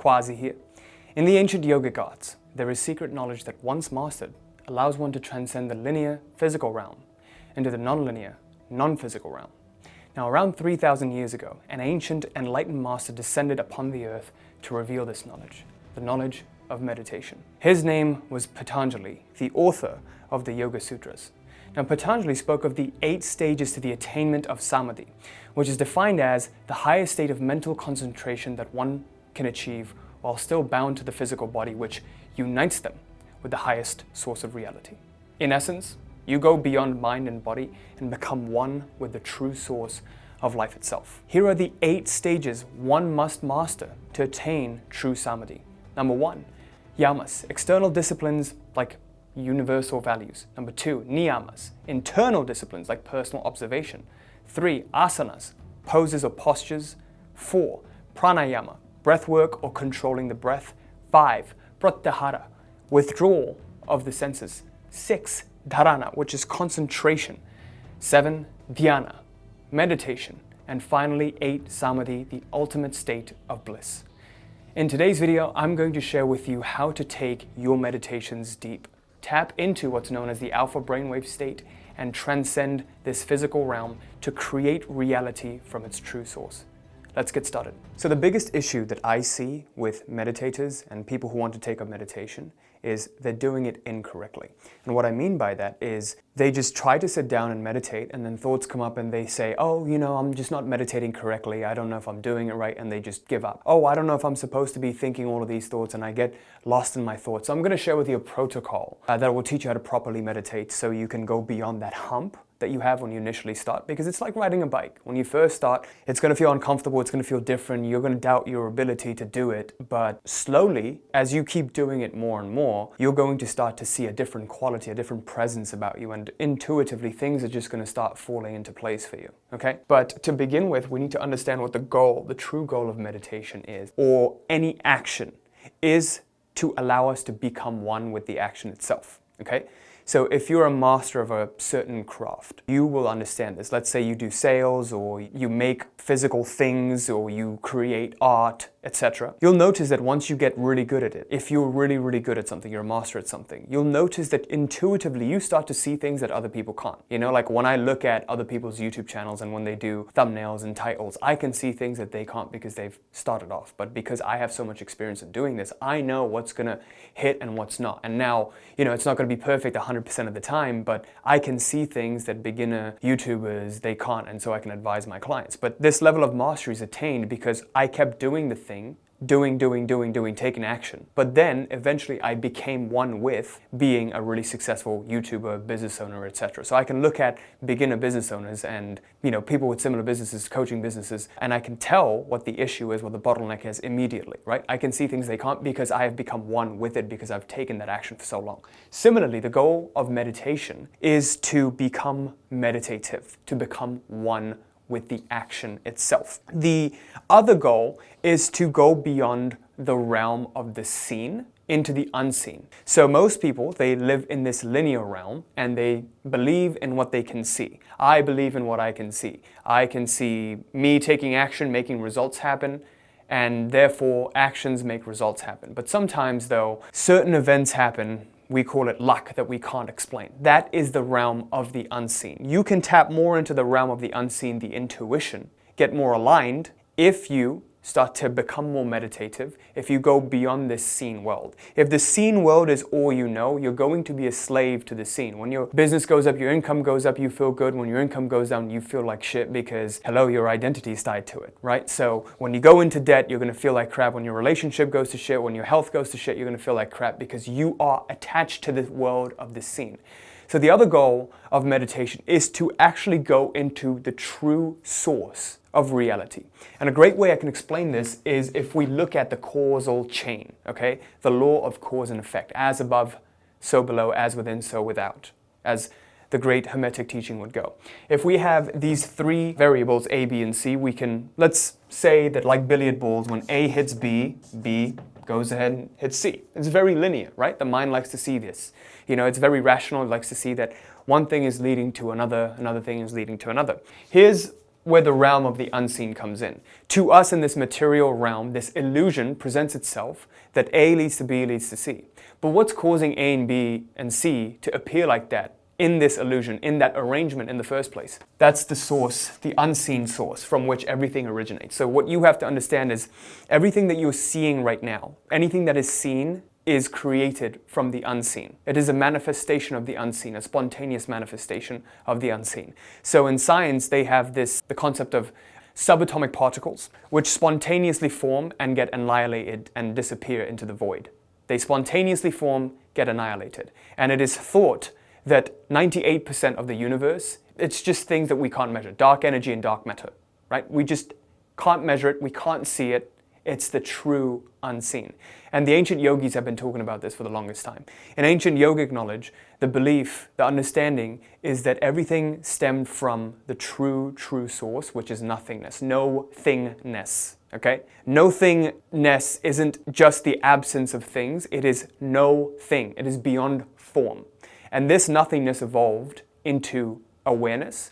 Quazi here. In the ancient yogic arts, there is secret knowledge that once mastered allows one to transcend the linear physical realm into the non-linear, non-physical realm. Now, around 3,000 years ago, an ancient enlightened master descended upon the earth to reveal this knowledge, the knowledge of meditation. His name was Patanjali, the author of the Yoga Sutras. Now, Patanjali spoke of the 8 stages to the attainment of samadhi, which is defined as the highest state of mental concentration that one can achieve while still bound to the physical body, which unites them with the highest source of reality. In essence, you go beyond mind and body and become one with the true source of life itself. Here are the 8 stages one must master to attain true samadhi. Number 1, yamas, external disciplines like universal values. Number 2, niyamas, internal disciplines like personal observation. 3, asanas, poses or postures. 4, pranayama, breath work or controlling the breath. 5, pratyahara, withdrawal of the senses. 6, dharana, which is concentration. 7, dhyana, meditation. And finally, 8, samadhi, the ultimate state of bliss. In today's video, I'm going to share with you how to take your meditations deep, tap into what's known as the alpha brainwave state, and transcend this physical realm to create reality from its true source. Let's get started. So the biggest issue that I see with meditators and people who want to take up meditation is they're doing it incorrectly. And what I mean by that is they just try to sit down and meditate, and then thoughts come up and they say, oh, I'm just not meditating correctly. I don't know if I'm doing it right, and they just give up. Oh, I don't know if I'm supposed to be thinking all of these thoughts, and I get lost in my thoughts. So I'm going to share with you a protocol that will teach you how to properly meditate so you can go beyond that hump that you have when you initially start, because it's like riding a bike. When you first start, it's going to feel uncomfortable, it's going to feel different, you're going to doubt your ability to do it, but slowly, as you keep doing it more and more, you're going to start to see a different quality, a different presence about you, and intuitively things are just going to start falling into place for you, okay? But to begin with, we need to understand what the goal, the true goal of meditation is, or any action, is to allow us to become one with the action itself, okay? So if you're a master of a certain craft, you will understand this. Let's say you do sales, or you make physical things, or you create art, etc. You'll notice that once you get really good at it, if you're really, really good at something, you're a master at something, you'll notice that intuitively you start to see things that other people can't. Like when I look at other people's YouTube channels and when they do thumbnails and titles, I can see things that they can't because they've started off. But because I have so much experience in doing this, I know what's gonna hit and what's not. And now, it's not gonna be perfect 100% of the time, but I can see things that beginner YouTubers, they can't, and so I can advise my clients. But this level of mastery is attained because I kept doing the thing, doing, taking action. But then eventually I became one with being a really successful YouTuber, business owner, etc. So I can look at beginner business owners and people with similar businesses, coaching businesses, and I can tell what the issue is, what the bottleneck is immediately, right? I can see things they can't because I have become one with it because I've taken that action for so long. Similarly, the goal of meditation is to become meditative, to become one with the action itself. The other goal is to go beyond the realm of the seen into the unseen. So most people, they live in this linear realm and they believe in what they can see. I believe in what I can see. I can see me taking action, making results happen, and therefore actions make results happen. But sometimes though, certain events happen, we call it luck, that we can't explain. That is the realm of the unseen. You can tap more into the realm of the unseen, the intuition, get more aligned if you start to become more meditative, if you go beyond this seen world. If the seen world is all you know, you're going to be a slave to the seen. When your business goes up, your income goes up, you feel good. When your income goes down, you feel like shit because, your identity is tied to it, right? So when you go into debt, you're gonna feel like crap. When your relationship goes to shit, when your health goes to shit, you're gonna feel like crap because you are attached to the world of the seen. So the other goal of meditation is to actually go into the true source of reality. And a great way I can explain this is if we look at the causal chain, okay? The law of cause and effect, as above, so below, as within, so without, as the great Hermetic teaching would go. If we have these 3 variables, A, B, and C, we can, let's say that like billiard balls, when A hits B, B goes ahead and hits C. It's very linear, right? The mind likes to see this. It's very rational. It likes to see that one thing is leading to another, another thing is leading to another. Here's where the realm of the unseen comes in. To us in this material realm, this illusion presents itself that A leads to B leads to C. But what's causing A and B and C to appear like that in this illusion, in that arrangement in the first place? That's the source, the unseen source from which everything originates. So what you have to understand is everything that you're seeing right now, anything that is seen is created from the unseen. It is a manifestation of the unseen, a spontaneous manifestation of the unseen. So in science, they have the concept of subatomic particles, which spontaneously form and get annihilated and disappear into the void. They spontaneously form, get annihilated. And it is thought that 98% of the universe, it's just things that we can't measure. Dark energy and dark matter, right? We just can't measure it, we can't see it. It's the true unseen. And the ancient yogis have been talking about this for the longest time. In ancient yogic knowledge, the belief, the understanding is that everything stemmed from the true source, which is nothingness, nothingness. Okay? Nothingness isn't just the absence of things, it is no thing. It is beyond form. And this nothingness evolved into awareness.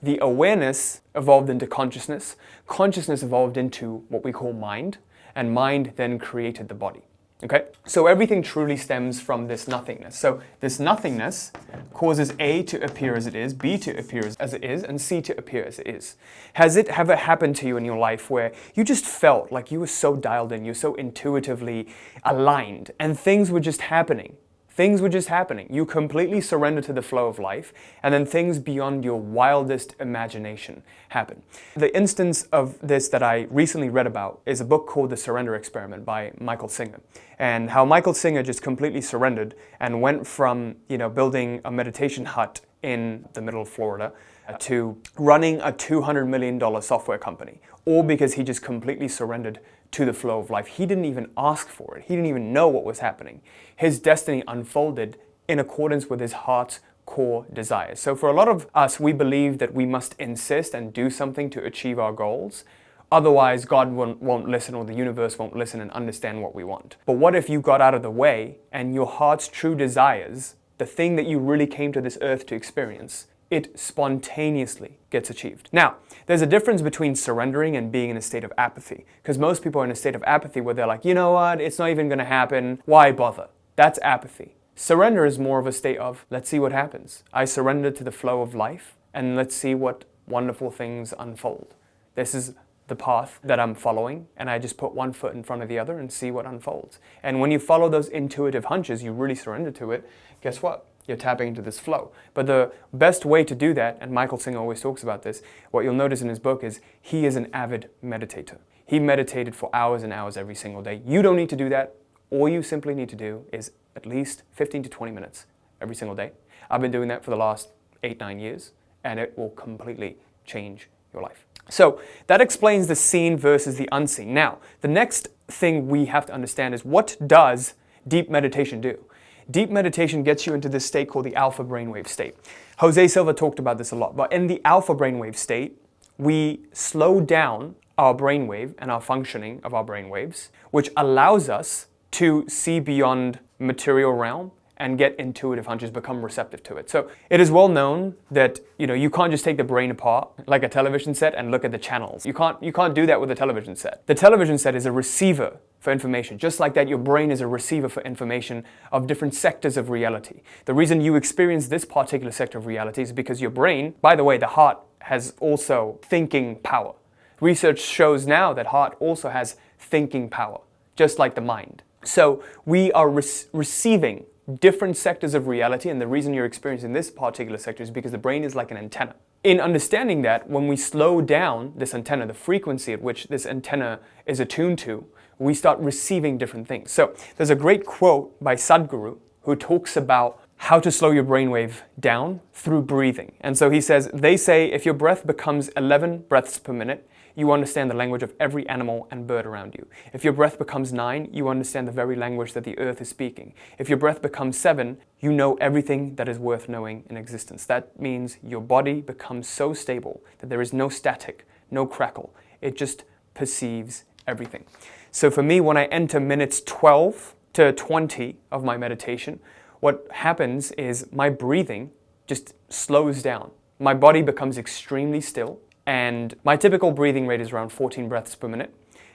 The awareness evolved into consciousness. Consciousness evolved into what we call mind, and mind then created the body. Okay? So everything truly stems from this nothingness. So this nothingness causes A to appear as it is, B to appear as it is, and C to appear as it is. Has it ever happened to you in your life where you just felt like you were so dialed in, you're so intuitively aligned, and things were just happening? Things were just happening. You completely surrender to the flow of life, and then things beyond your wildest imagination happen. The instance of this that I recently read about is a book called The Surrender Experiment by Michael Singer. And how Michael Singer just completely surrendered and went from, building a meditation hut in the middle of Florida to running a $200 million software company, all because he just completely surrendered to the flow of life. He didn't even ask for it. He didn't even know what was happening. His destiny unfolded in accordance with his heart's core desires. So for a lot of us, we believe that we must insist and do something to achieve our goals. Otherwise, God won't listen, or the universe won't listen and understand what we want. But what if you got out of the way and your heart's true desires, the thing that you really came to this earth to experience, it spontaneously gets achieved. Now, there's a difference between surrendering and being in a state of apathy, because most people are in a state of apathy where they're like, you know what, it's not even going to happen, why bother? That's apathy. Surrender is more of a state of, let's see what happens. I surrender to the flow of life, and let's see what wonderful things unfold. This is the path that I'm following, and I just put one foot in front of the other and see what unfolds. And when you follow those intuitive hunches, you really surrender to it, guess what? You're tapping into this flow. But the best way to do that, and Michael Singer always talks about this, what you'll notice in his book is he is an avid meditator. He meditated for hours and hours every single day. You don't need to do that. All you simply need to do is at least 15 to 20 minutes every single day. I've been doing that for the last 8-9 years, and it will completely change your life. So that explains the seen versus the unseen. Now, the next thing we have to understand is, what does deep meditation do? Deep meditation gets you into this state called the alpha brainwave state. Jose Silva talked about this a lot, but in the alpha brainwave state, we slow down our brainwave and our functioning of our brainwaves, which allows us to see beyond material realm and get intuitive hunches, become receptive to it. So it is well known that you can't just take the brain apart like a television set and look at the channels. You can't do that with a television set. The television set is a receiver for information. Just like that, your brain is a receiver for information of different sectors of reality. The reason you experience this particular sector of reality is because your brain, by the way, the heart has also thinking power. Research shows now that heart also has thinking power, just like the mind. So we are receiving different sectors of reality, and the reason you're experiencing this particular sector is because the brain is like an antenna. In understanding that, when we slow down this antenna, the frequency at which this antenna is attuned to, we start receiving different things. So there's a great quote by Sadhguru who talks about how to slow your brainwave down through breathing. And so he says, they say if your breath becomes 11 breaths per minute, you understand the language of every animal and bird around you. If your breath becomes 9, you understand the very language that the earth is speaking. If your breath becomes 7, you know everything that is worth knowing in existence. That means your body becomes so stable that there is no static, no crackle. It just perceives everything. So for me, when I enter minutes 12 to 20 of my meditation, what happens is my breathing just slows down. My body becomes extremely still. And my typical breathing rate is around 14 breaths per minute,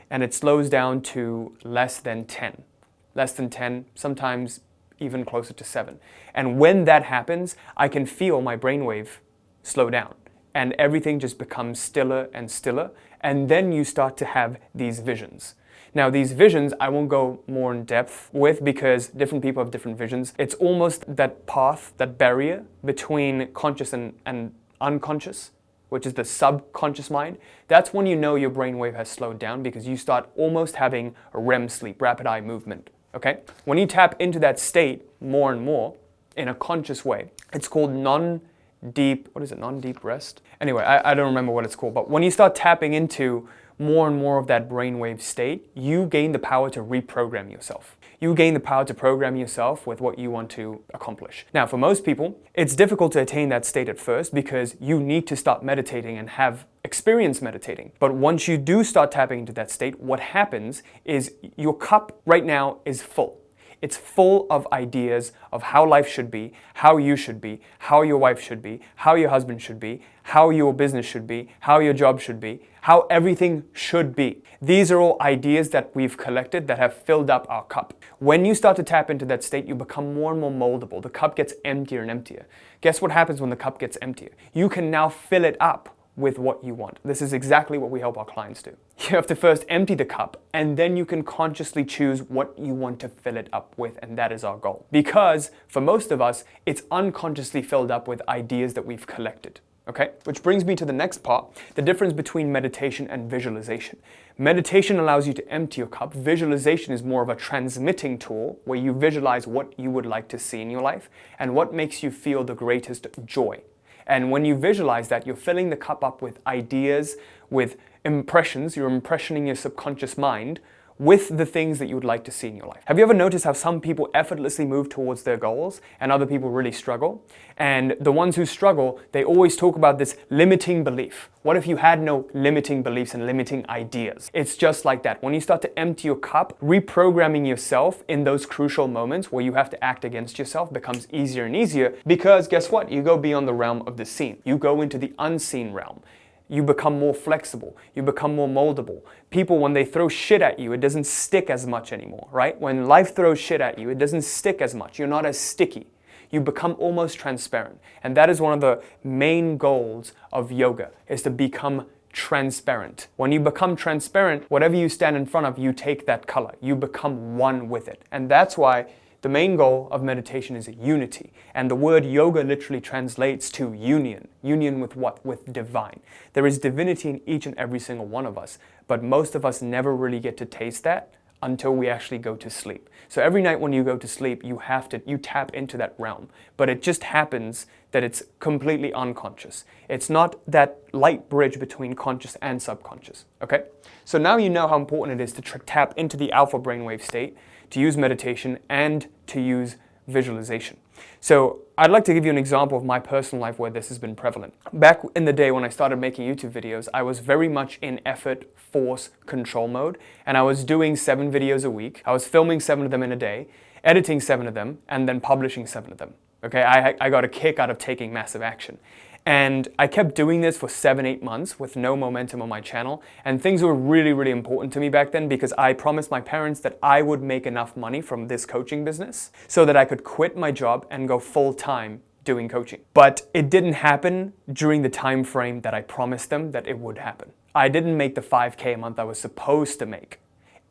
and it slows down to less than 10. Less than 10, sometimes even closer to 7. And when that happens, I can feel my brainwave slow down, and everything just becomes stiller and stiller, and then you start to have these visions. Now, these visions, I won't go more in depth with because different people have different visions. It's almost that path, that barrier between conscious and unconscious, which is the subconscious mind. That's when you know your brainwave has slowed down because you start almost having a REM sleep, rapid eye movement, okay? When you tap into that state more and more in a conscious way, it's called non-deep rest? Anyway, I don't remember what it's called, but when you start tapping into more and more of that brainwave state, you gain the power to reprogram yourself. You gain the power to program yourself with what you want to accomplish. Now, for most people, it's difficult to attain that state at first because you need to start meditating and have experience meditating. But once you do start tapping into that state, what happens is your cup right now is full. It's full of ideas of how life should be, how you should be, how your wife should be, how your husband should be, how your business should be, how your job should be, how everything should be. These are all ideas that we've collected that have filled up our cup. When you start to tap into that state, you become more and more moldable. The cup gets emptier and emptier. Guess what happens when the cup gets emptier? You can now fill it up with what you want. This is exactly what we help our clients do. You have to first empty the cup, and then you can consciously choose what you want to fill it up with, and that is our goal. Because for most of us, it's unconsciously filled up with ideas that we've collected. Okay? Which brings me to the next part, the difference between meditation and visualization. Meditation allows you to empty your cup. Visualization is more of a transmitting tool where you visualize what you would like to see in your life and what makes you feel the greatest joy. And when you visualize that, you're filling the cup up with ideas, with impressions, you're impressioning your subconscious mind with the things that you would like to see in your life. Have you ever noticed how some people effortlessly move towards their goals and other people really struggle? And the ones who struggle, they always talk about this limiting belief. What if you had no limiting beliefs and limiting ideas? It's just like that. When you start to empty your cup, reprogramming yourself in those crucial moments where you have to act against yourself becomes easier and easier because guess what? You go beyond the realm of the seen. You go into the unseen realm. You become more flexible. You become more moldable. People, when they throw shit at you, it doesn't stick as much anymore, right? When life throws shit at you, it doesn't stick as much. You're not as sticky. You become almost transparent. And that is one of the main goals of yoga, is to become transparent. When you become transparent, whatever you stand in front of, you take that color. You become one with it. And that's why the main goal of meditation is unity. And the word yoga literally translates to union. Union with what? With divine. There is divinity in each and every single one of us, but most of us never really get to taste that until we actually go to sleep. So every night when you go to sleep, you tap into that realm. But it just happens that it's completely unconscious. It's not that light bridge between conscious and subconscious, okay? So now you know how important it is to tap into the alpha brainwave state, to use meditation, and to use visualization. So I'd like to give you an example of my personal life where this has been prevalent. Back in the day when I started making YouTube videos, I was very much in effort, force, control mode, and I was doing 7 videos a week. I was filming 7 of them in a day, editing 7 of them, and then publishing 7 of them. Okay, I got a kick out of taking massive action. And I kept doing this for 7-8 months with no momentum on my channel. And things were really, really important to me back then because I promised my parents that I would make enough money from this coaching business so that I could quit my job and go full-time doing coaching. But it didn't happen during the time frame that I promised them that it would happen. I didn't make the 5K a month I was supposed to make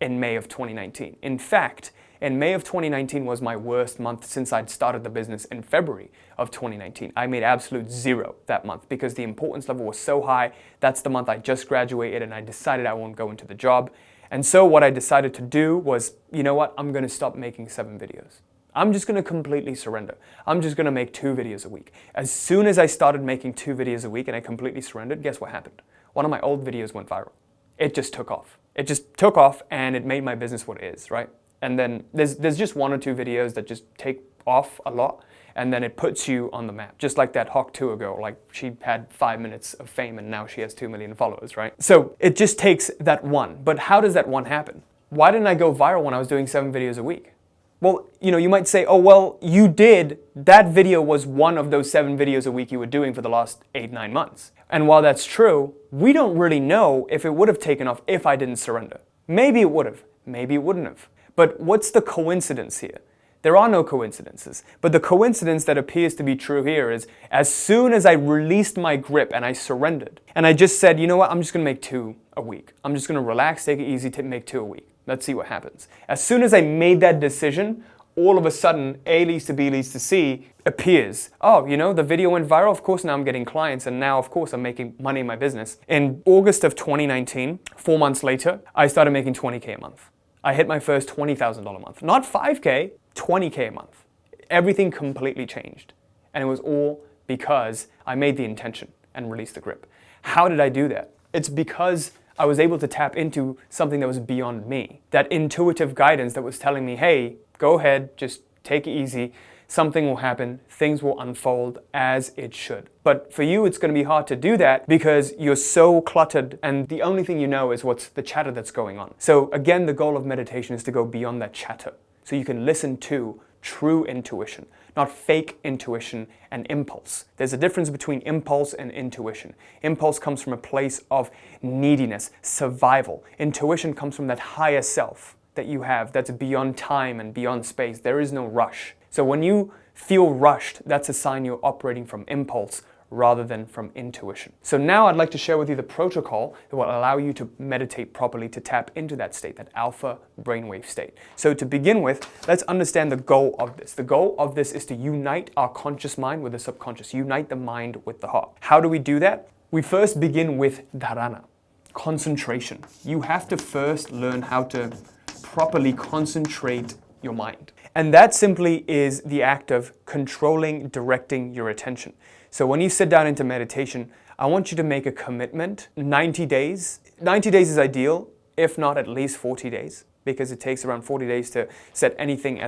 in May of 2019. In fact, in May of 2019 was my worst month since I'd started the business in February of 2019. I made absolute 0 that month because the importance level was so high. That's the month I just graduated and I decided I won't go into the job. And so what I decided to do was, you know what, I'm gonna stop making 7 videos. I'm just gonna completely surrender. I'm just gonna make 2 videos a week. As soon as I started making 2 videos a week and I completely surrendered, guess what happened? One of my old videos went viral. It just took off. It just took off and it made my business what it is, right? And then there's just 1 or 2 videos that just take off a lot and then it puts you on the map. Just like that Hawk Tour girl, like she had 5 minutes of fame and now she has 2 million followers, right? So it just takes that one. But how does that one happen? Why didn't I go viral when I was doing 7 videos a week? Well, you might say, oh, well, you did. That video was one of those 7 videos a week you were doing for the last 8-9 months. And while that's true, we don't really know if it would have taken off if I didn't surrender. Maybe it would have. Maybe it wouldn't have. But what's the coincidence here? There are no coincidences. But the coincidence that appears to be true here is as soon as I released my grip and I surrendered, and I just said, you know what, I'm just going to make 2 a week. I'm just going to relax, take it easy, to make 2 a week. Let's see what happens. As soon as I made that decision, all of a sudden, A leads to B leads to C appears. Oh, the video went viral. Of course, now I'm getting clients. And now, of course, I'm making money in my business. In August of 2019, 4 months later, I started making $20K a month. I hit my first $20,000 a month. Not $5K, $20K a month. Everything completely changed. And it was all because I made the intention and released the grip. How did I do that? It's because I was able to tap into something that was beyond me. That intuitive guidance that was telling me, hey, go ahead, just take it easy. Something will happen. Things will unfold as it should. But for you, it's going to be hard to do that because you're so cluttered and the only thing you know is what's the chatter that's going on. So again, the goal of meditation is to go beyond that chatter so you can listen to true intuition, not fake intuition and impulse. There's a difference between impulse and intuition. Impulse comes from a place of neediness, survival. Intuition comes from that higher self that you have that's beyond time and beyond space. There is no rush. So when you feel rushed, that's a sign you're operating from impulse rather than from intuition. So now I'd like to share with you the protocol that will allow you to meditate properly, to tap into that state, that alpha brainwave state. So to begin with, let's understand the goal of this. The goal of this is to unite our conscious mind with the subconscious, unite the mind with the heart. How do we do that? We first begin with dharana, concentration. You have to first learn how to properly concentrate your mind. And that simply is the act of controlling, directing your attention. So when you sit down into meditation, I want you to make a commitment, 90 days. 90 days is ideal, if not at least 40 days, because it takes around 40 days to set anything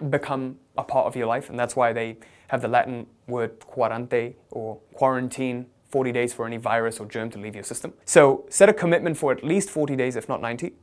become a part of your life. And that's why they have the Latin word quarante or quarantine, 40 days for any virus or germ to leave your system. So set a commitment for at least 40 days, if not 90.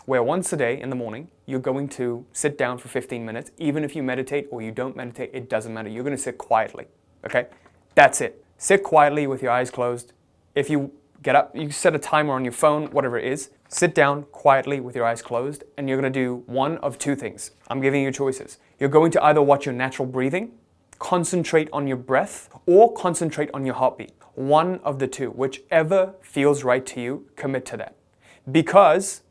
Where once a day in the morning, you're going to sit down for 15 minutes. Even if you meditate or you don't meditate, it doesn't matter. You're going to sit quietly, okay? That's it. Sit quietly with your eyes closed. If you get up, you set a timer on your phone, whatever it is. Sit down quietly with your eyes closed, and you're going to do one of 2 things. I'm giving you choices. You're going to either watch your natural breathing, concentrate on your breath, or concentrate on your heartbeat. One of the 2. Whichever feels right to you, commit to that. Because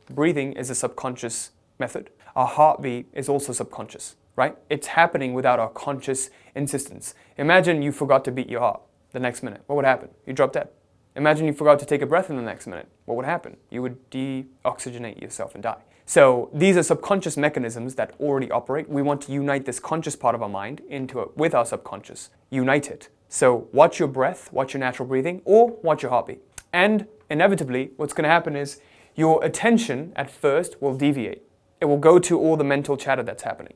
breathing is a subconscious method. Our heartbeat is also subconscious, right? It's happening without our conscious insistence. Imagine you forgot to beat your heart the next minute. What would happen? You drop dead. Imagine you forgot to take a breath in the next minute. What would happen? You would deoxygenate yourself and die. So these are subconscious mechanisms that already operate. We want to unite this conscious part of our mind with our subconscious. Unite it. So watch your breath, watch your natural breathing, or watch your heartbeat. And inevitably, what's going to happen is your attention at first will deviate. It will go to all the mental chatter that's happening.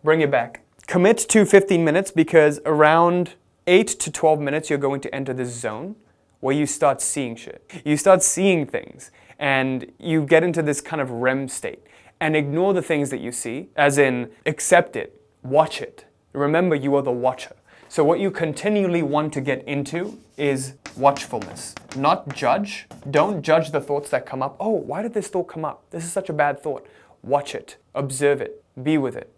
Bring it back. Commit to 15 minutes because around 8 to 12 minutes you're going to enter this zone where you start seeing shit. You start seeing things and you get into this kind of REM state and ignore the things that you see, as in accept it, watch it. Remember, you are the watcher. So what you continually want to get into is watchfulness, not judge. Don't judge the thoughts that come up. Oh, why did this thought come up? This is such a bad thought. Watch it, observe it, be with it.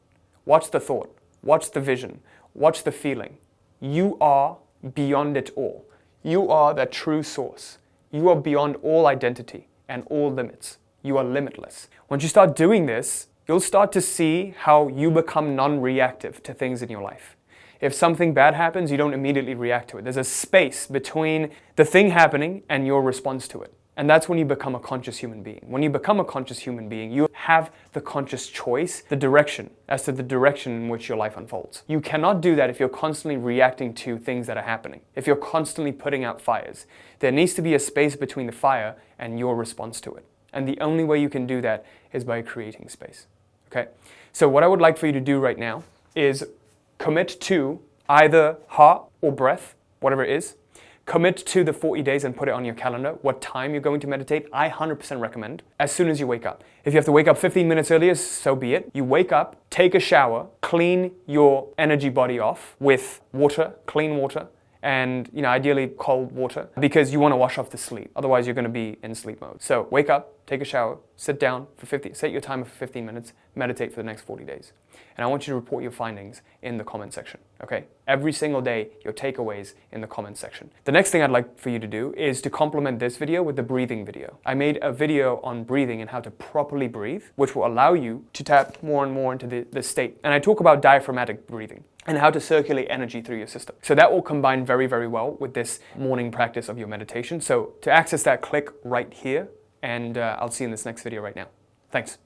Watch the thought, watch the vision, watch the feeling. You are beyond it all. You are that true source. You are beyond all identity and all limits. You are limitless. Once you start doing this, you'll start to see how you become non-reactive to things in your life. If something bad happens, you don't immediately react to it. There's a space between the thing happening and your response to it. And that's when you become a conscious human being. When you become a conscious human being, you have the conscious choice, the direction, as to the direction in which your life unfolds. You cannot do that if you're constantly reacting to things that are happening. If you're constantly putting out fires, there needs to be a space between the fire and your response to it. And the only way you can do that is by creating space. Okay? So what I would like for you to do right now is commit to either heart or breath, whatever it is. Commit to the 40 days and put it on your calendar, what time you're going to meditate. I 100% recommend as soon as you wake up. If you have to wake up 15 minutes earlier, so be it. You wake up, take a shower, clean your energy body off with water, clean water, and ideally cold water, because you want to wash off the sleep. Otherwise, you're going to be in sleep mode. So wake up, take a shower, sit down for set your timer for 15 minutes, meditate for the next 40 days. And I want you to report your findings in the comment section, okay? Every single day, your takeaways in the comment section. The next thing I'd like for you to do is to complement this video with the breathing video. I made a video on breathing and how to properly breathe, which will allow you to tap more and more into the state. And I talk about diaphragmatic breathing and how to circulate energy through your system. So that will combine very, very well with this morning practice of your meditation. So to access that, click right here, and I'll see you in this next video right now. Thanks.